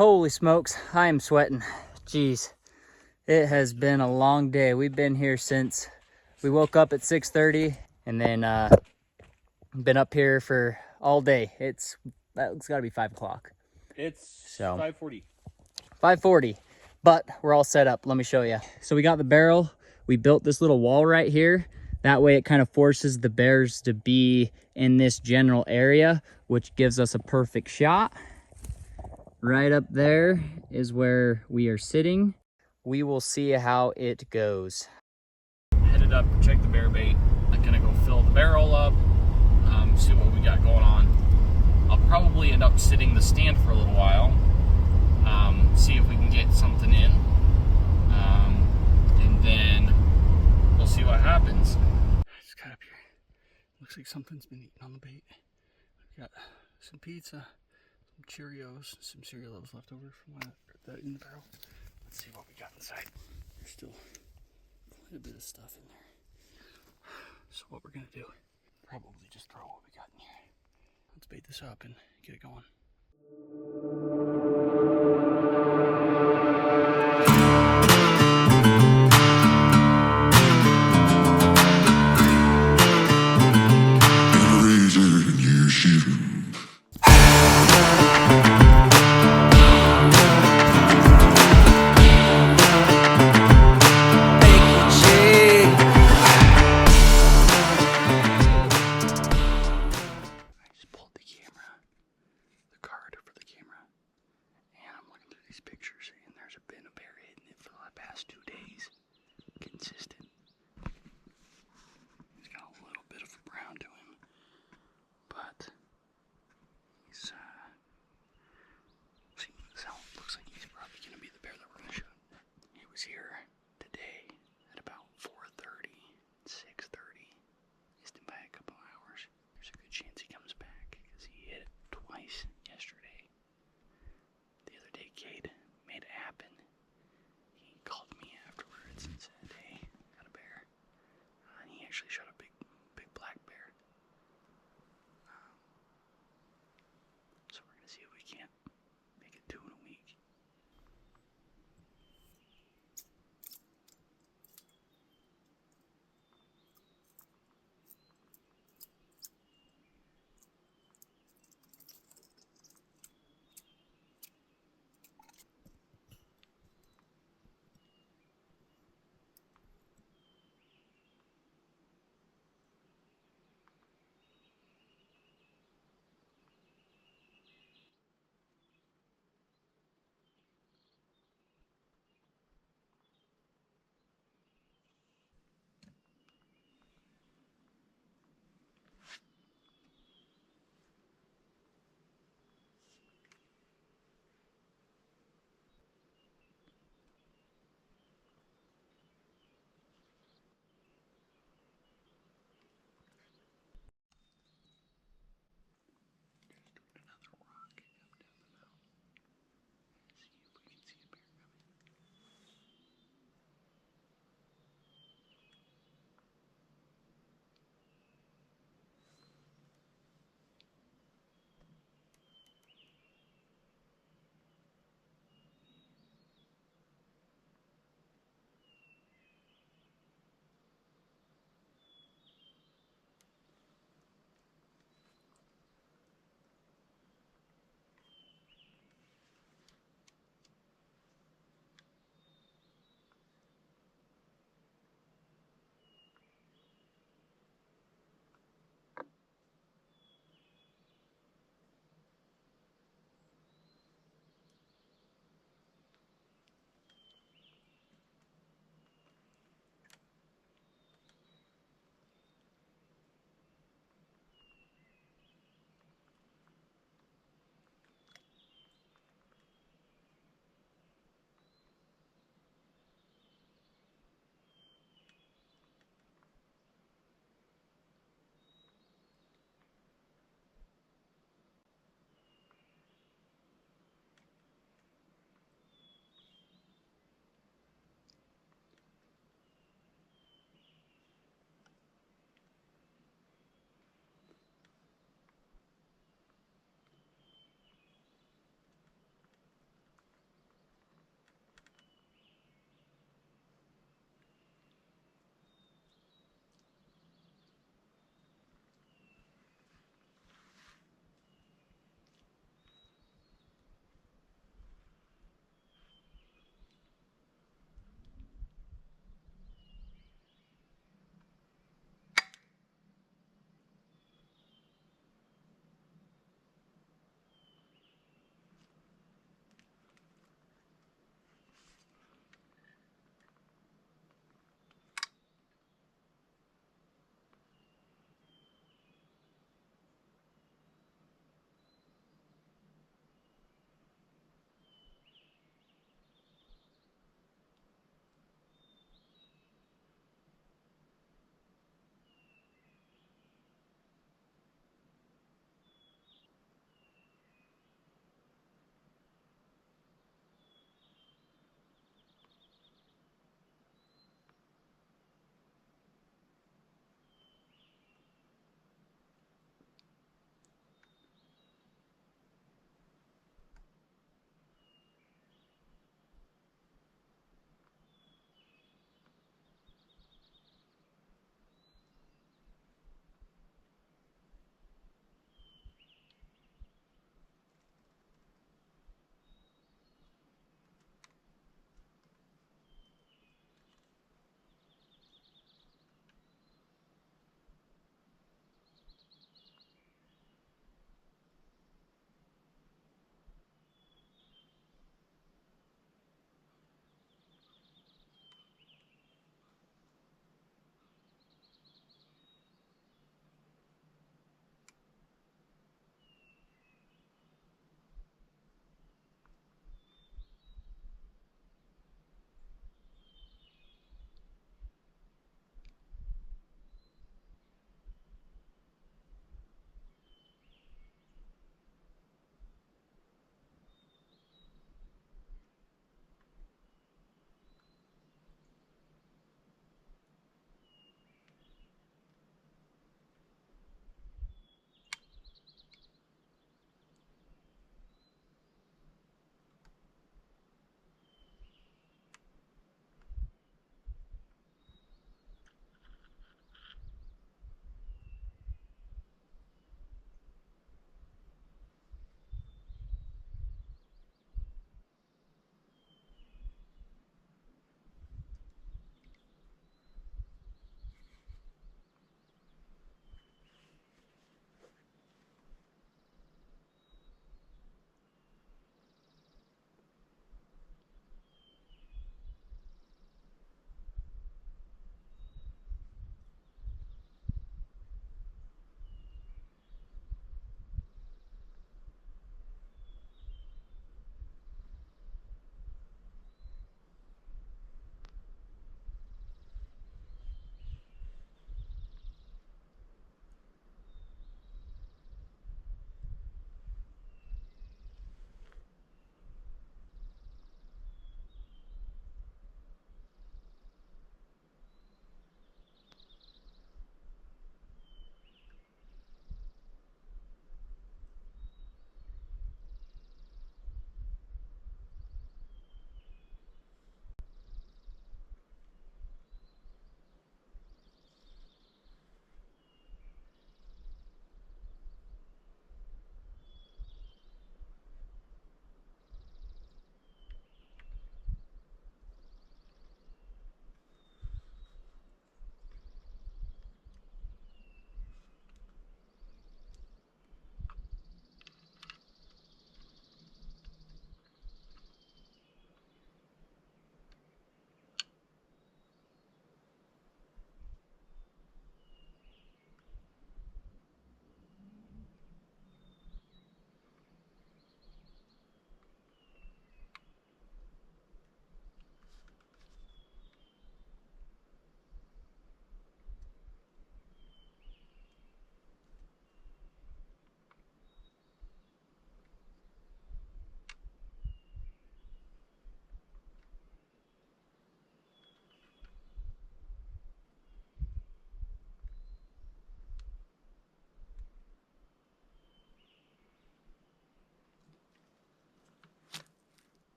Holy smokes, I am sweating. Jeez, it has been a long day. We've been here since we woke up at 6:30 and then been up here for all day. It's gotta be 5 o'clock. It's So 5:40. 5:40, but we're all set up. Let me show you. So we got the barrel. We built this little wall right here. That way it kind of forces the bears to be in this general area, which gives us a perfect shot. Right up there is where we are sitting. We will see how it goes. Headed up, check the bear bait. I'm gonna go fill the barrel up, see what we got going on. I'll probably end up sitting the stand for a little while, see if we can get something in, and then we'll see what happens. I just got up here. Looks like something's been eaten on the bait. I've got some pizza, some Cheerios, some cereal that was left over from that in the barrel. Let's see what we got inside. There's still quite a bit of stuff in there. So what we're gonna do, probably just throw what we got in here. Let's bait this up and get it going. Pictures, and there's been a bear hitting it for the past 2 days. Consistent. He's got a little bit of a brown to him, but he's see, so it looks like he's probably gonna be the bear that we're gonna shoot. He was here today at about 4:30, 6:30. He's been by a couple hours. There's a good chance he comes back because he hit it twice yesterday. The other day, Cade made it happen. He called me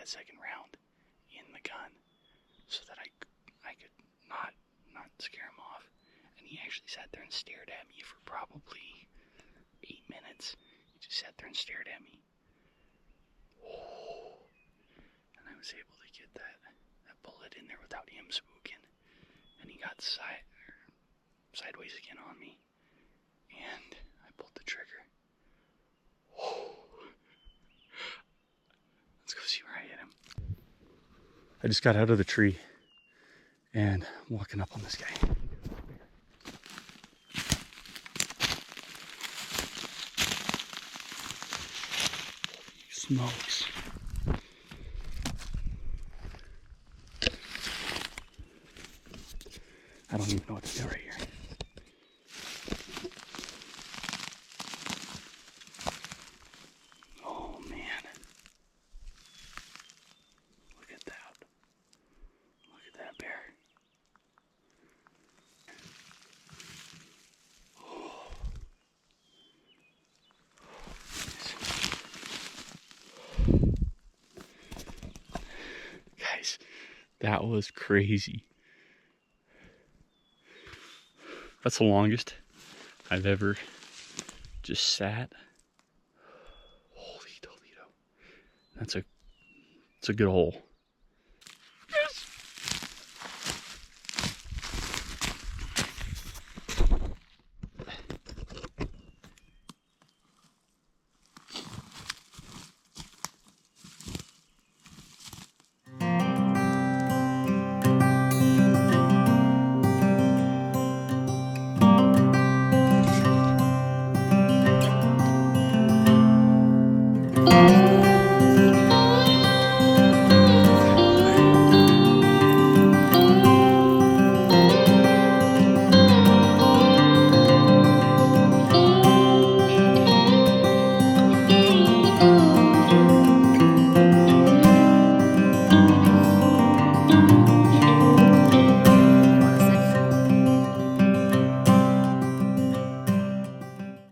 second round in the gun so that I could not scare him off. And he actually sat there and stared at me for probably 8 minutes. He just sat there and stared at me. Oh. And I was able to get that bullet in there without him spooking. And he got sideways again on me. And I pulled the trigger. Oh. Let's go see where I hit him. I just got out of the tree and I'm walking up on this guy. Holy smokes. I don't even know what to do right here. Oh man. Look at that. Look at that bear. Oh. Guys, that was crazy. That's the longest I've ever just sat. Holy Toledo. It's a good hole.